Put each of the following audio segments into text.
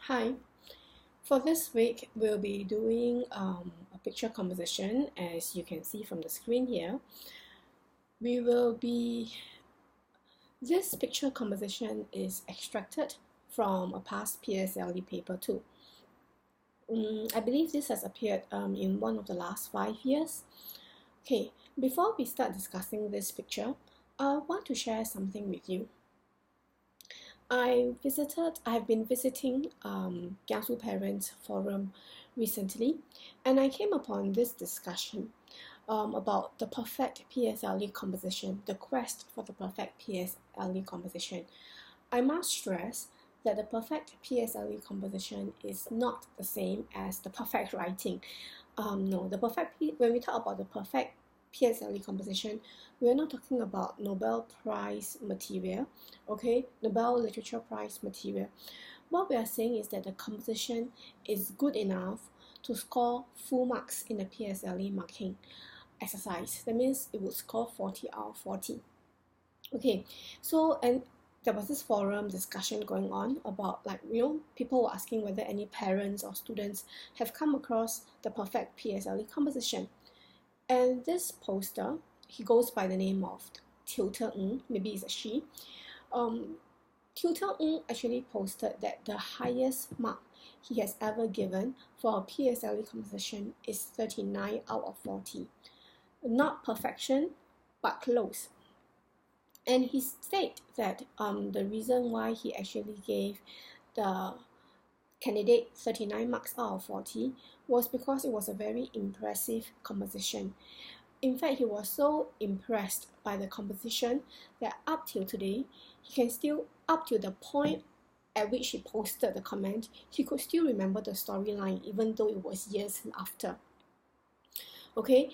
Hi, for this week we'll be doing a picture composition. As you can see from the screen here, this picture composition is extracted from a past PSLE paper too. I believe this has appeared in one of the last 5 years. Okay, before we start discussing this picture, I want to share something with you. I've been visiting Kiasu Parents Forum recently, and I came upon this discussion about the perfect PSLE composition, the quest for the perfect PSLE composition. I must stress that the perfect PSLE composition is not the same as the perfect writing. No, when we talk about the perfect PSLE composition, we're not talking about Nobel Prize material, okay, Nobel Literature Prize material. What we are saying is that the composition is good enough to score full marks in the PSLE marking exercise. That means it would score 40 out of 40. Okay, so and there was this forum discussion going on about, people were asking whether any parents or students have come across the perfect PSLE composition. And this poster, he goes by the name of Tutor Ng, maybe it's a she. Tutor Ng actually posted that the highest mark he has ever given for a PSLE composition is 39 out of 40. Not perfection, but close. And he stated that the reason why he actually gave the candidate 39 marks out of 40 was because it was a very impressive composition. In fact, he was so impressed by the composition that up till today, he can still, up to the point at which he posted the comment, he could still remember the storyline even though it was years after. Okay,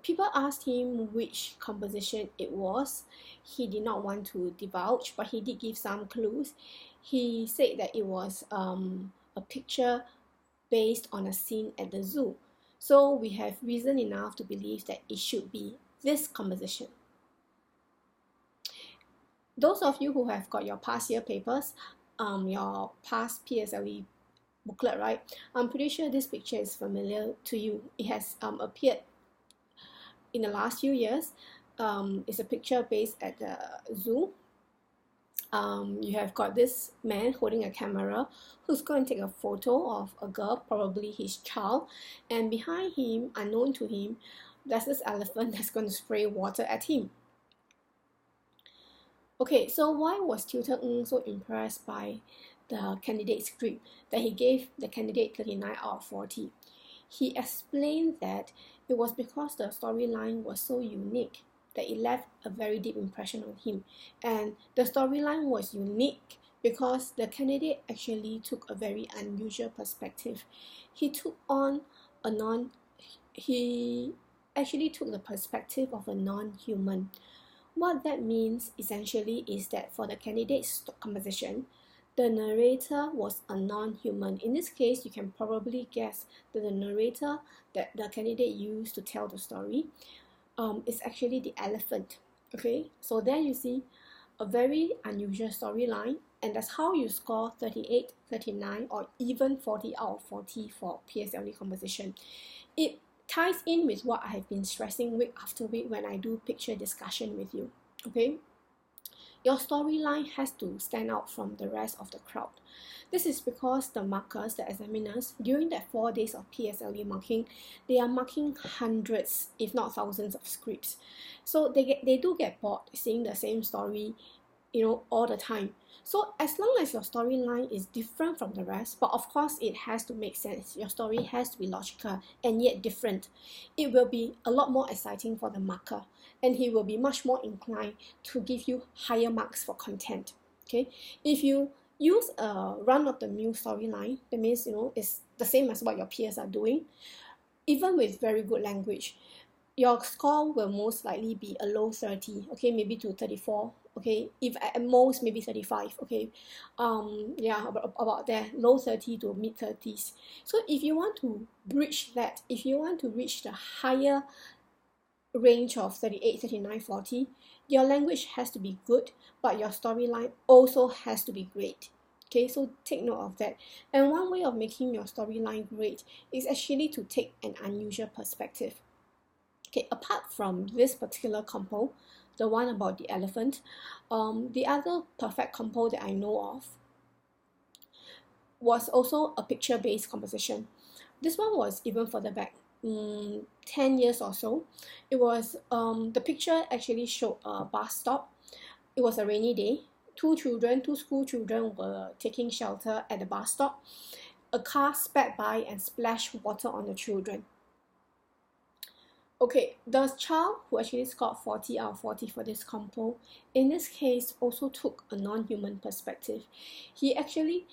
people asked him which composition it was. He did not want to divulge, but he did give some clues. He said that it was a picture based on a scene at the zoo. So we have reason enough to believe that it should be this composition. Those of you who have got your past year papers, your past PSLE booklet, right? I'm pretty sure this picture is familiar to you. It has appeared in the last few years. It's a picture based at the zoo. You have got this man holding a camera who's going to take a photo of a girl, probably his child, and behind him, unknown to him, there's this elephant that's going to spray water at him. Okay, so why was Tutor Ng so impressed by the candidate's script that he gave the candidate 39 out of 40? He explained that it was because the storyline was so unique that it left a very deep impression on him. And the storyline was unique because the candidate actually took a very unusual perspective. He actually took the perspective of a non-human. What that means essentially is that for the candidate's composition, the narrator was a non-human. In this case, you can probably guess that the narrator that the candidate used to tell the story is actually the elephant. Okay, so there you see a very unusual storyline, and that's how you score 38, 39, or even 40 out of 40 for PSLE composition. It ties in with what I have been stressing week after week when I do picture discussion with you. Okay, your storyline has to stand out from the rest of the crowd. This is because the markers, the examiners, during that 4 days of PSLE marking, they are marking hundreds, if not thousands of scripts. So they do get bored seeing the same story, all the time. So as long as your storyline is different from the rest, but of course it has to make sense, your story has to be logical and yet different, it will be a lot more exciting for the marker, and he will be much more inclined to give you higher marks for content. Okay, if you use a run-of-the-mill storyline, that means it's the same as what your peers are doing, even with very good language, your score will most likely be a low 30, okay, maybe to 34, okay, if at most maybe 35, okay, about there, low 30 to mid 30s. So if you want to bridge that, if you want to reach the higher range of 38, 39, 40, your language has to be good, but your storyline also has to be great. Okay, so take note of that. And one way of making your storyline great is actually to take an unusual perspective. Okay, apart from this particular compo, the one about the elephant, the other perfect compo that I know of was also a picture-based composition. This one was even further back, 10 years or so. It was, the picture actually showed a bus stop. It was a rainy day. Two school children were taking shelter at the bus stop. A car sped by and splashed water on the children. Okay, the child who actually scored 40 out of 40 for this compo, in this case, also took a non-human perspective. He actually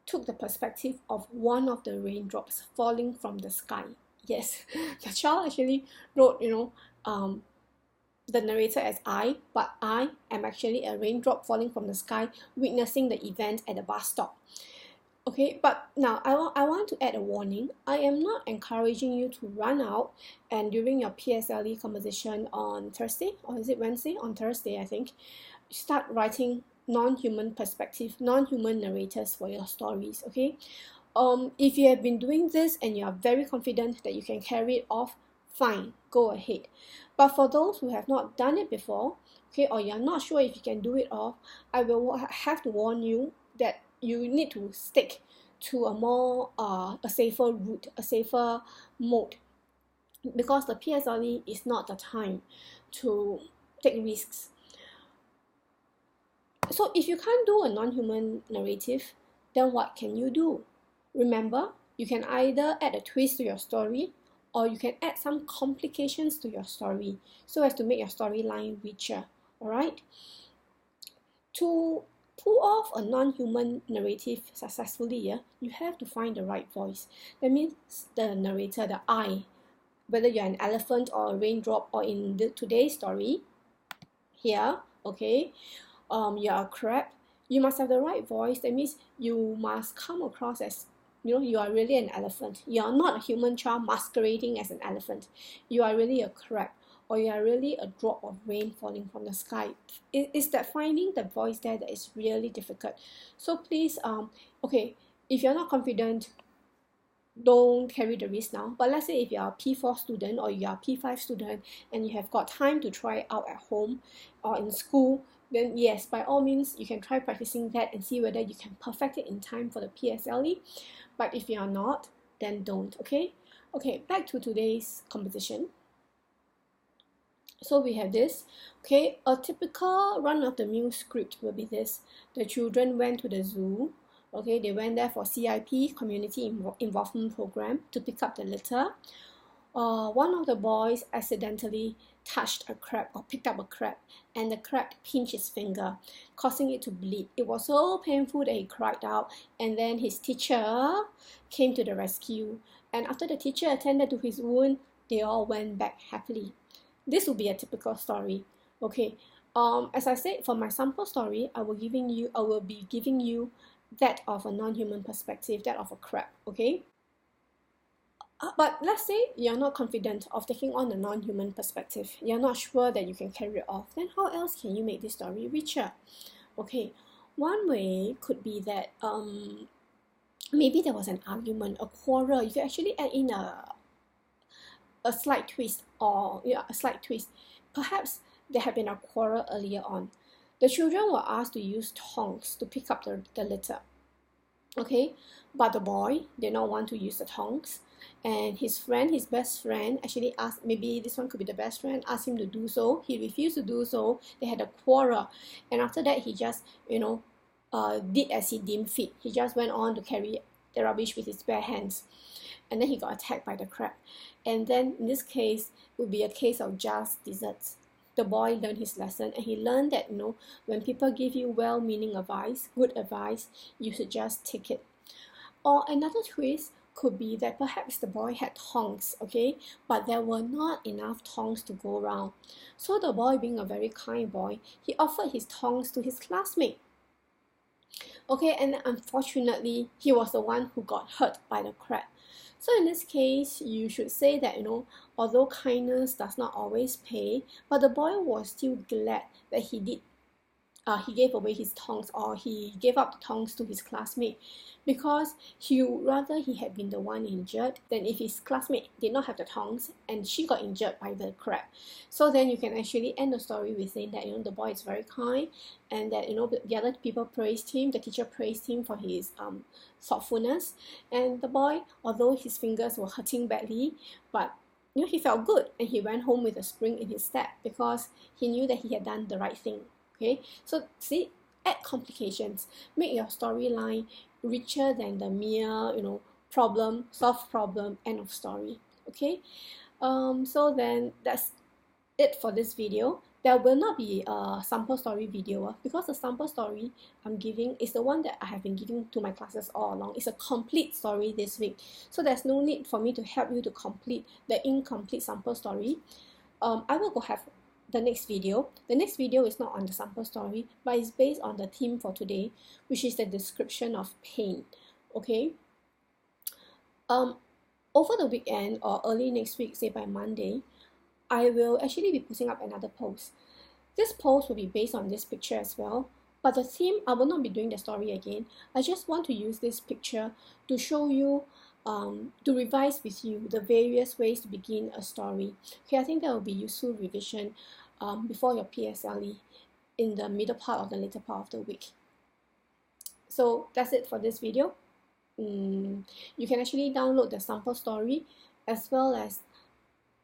took the perspective of one of the raindrops falling from the sky. Yes, the child actually wrote, the narrator as I, but I am actually a raindrop falling from the sky, witnessing the event at the bus stop. Okay, but now I want to add a warning. I am not encouraging you to run out and during your PSLE composition on Thursday, or is it Wednesday? On Thursday, I think, start writing non-human perspective, non-human narrators for your stories, okay? If you have been doing this and you are very confident that you can carry it off, fine, go ahead. But for those who have not done it before, okay, or you're not sure if you can do it off, I will have to warn you that you need to stick to a more a safer route, a safer mode, because the PSLE is not the time to take risks. So if you can't do a non-human narrative, then what can you do? Remember, you can either add a twist to your story, or you can add some complications to your story so as to make your storyline richer. Alright? To pull off a non-human narrative successfully, you have to find the right voice. That means the narrator, the I, whether you're an elephant or a raindrop, or in today's story here, okay, you're a crab, you must have the right voice. That means you must come across as, you are really an elephant. You are not a human child masquerading as an elephant. You are really a crab, or you are really a drop of rain falling from the sky. It's that finding the voice there that is really difficult. So please, okay, if you're not confident, don't carry the risk now. But let's say if you're a P4 student or you're a P5 student and you have got time to try it out at home or in school, then yes, by all means, you can try practicing that and see whether you can perfect it in time for the PSLE. But if you are not, then don't, okay? Okay, back to today's composition. So we have this, okay, a typical run-of-the-mill script will be this. The children went to the zoo, okay, they went there for CIP, Community Involvement Program, to pick up the litter. One of the boys accidentally touched a crab or picked up a crab, and the crab pinched his finger, causing it to bleed. It was so painful that he cried out, and then his teacher came to the rescue. And after the teacher attended to his wound, they all went back happily. This will be a typical story. Okay. As I said, for my sample story, I will be giving you that of a non-human perspective, that of a crab. Okay. But let's say you're not confident of taking on a non-human perspective. You're not sure that you can carry it off. Then how else can you make this story richer? Okay. One way could be that maybe there was an argument, a quarrel. You can actually add in a slight twist, or a slight twist. Perhaps there had been a quarrel earlier on. The children were asked to use tongs to pick up the litter. Okay, but the boy did not want to use the tongs, and his best friend, actually asked, maybe this one could be the best friend, asked him to do so. He refused to do so. They had a quarrel, and after that he just did as he deemed fit. He just went on to carry the rubbish with his bare hands, and then he got attacked by the crab. And then in this case, it would be a case of just desserts. The boy learned his lesson, and he learned that when people give you well-meaning advice, good advice, you should just take it. Or another twist could be that perhaps the boy had tongs, okay, but there were not enough tongs to go around. So the boy, being a very kind boy, he offered his tongs to his classmate. Okay, and unfortunately, he was the one who got hurt by the crab. So in this case, you should say that, although kindness does not always pay, but the boy was still glad that he did he gave away his tongs, or he gave up the tongs to his classmate, because he would rather he had been the one injured than if his classmate did not have the tongs and she got injured by the crab. So then you can actually end the story with saying that, the boy is very kind, and that, the other people praised him, the teacher praised him for his thoughtfulness, and the boy, although his fingers were hurting badly, but he felt good, and he went home with a spring in his step because he knew that he had done the right thing. Okay, so see, add complications, make your storyline richer than the mere, problem, solve problem, end of story. Okay, so then that's it for this video. There will not be a sample story video because the sample story I'm giving is the one that I have been giving to my classes all along. It's a complete story this week, so there's no need for me to help you to complete the incomplete sample story. I will go have the next video. The next video is not on the sample story, but it's based on the theme for today, which is the description of pain. Okay, over the weekend or early next week, say by Monday, I will actually be putting up another post. This post will be based on this picture as well, but the theme, I will not be doing the story again. I just want to use this picture to show you, to revise with you the various ways to begin a story. Okay, I think that will be useful revision before your PSLE in the middle part or the later part of the week. So that's it for this video. You can actually download the sample story as well as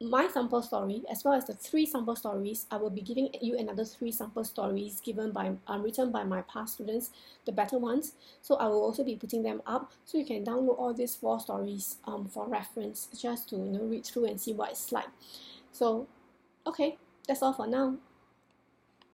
my sample story, as well as the 3 sample stories. I will be giving you another 3 sample stories written by my past students, the better ones. So I will also be putting them up, so you can download all these 4 stories for reference, just to read through and see what it's like. So okay, that's all for now.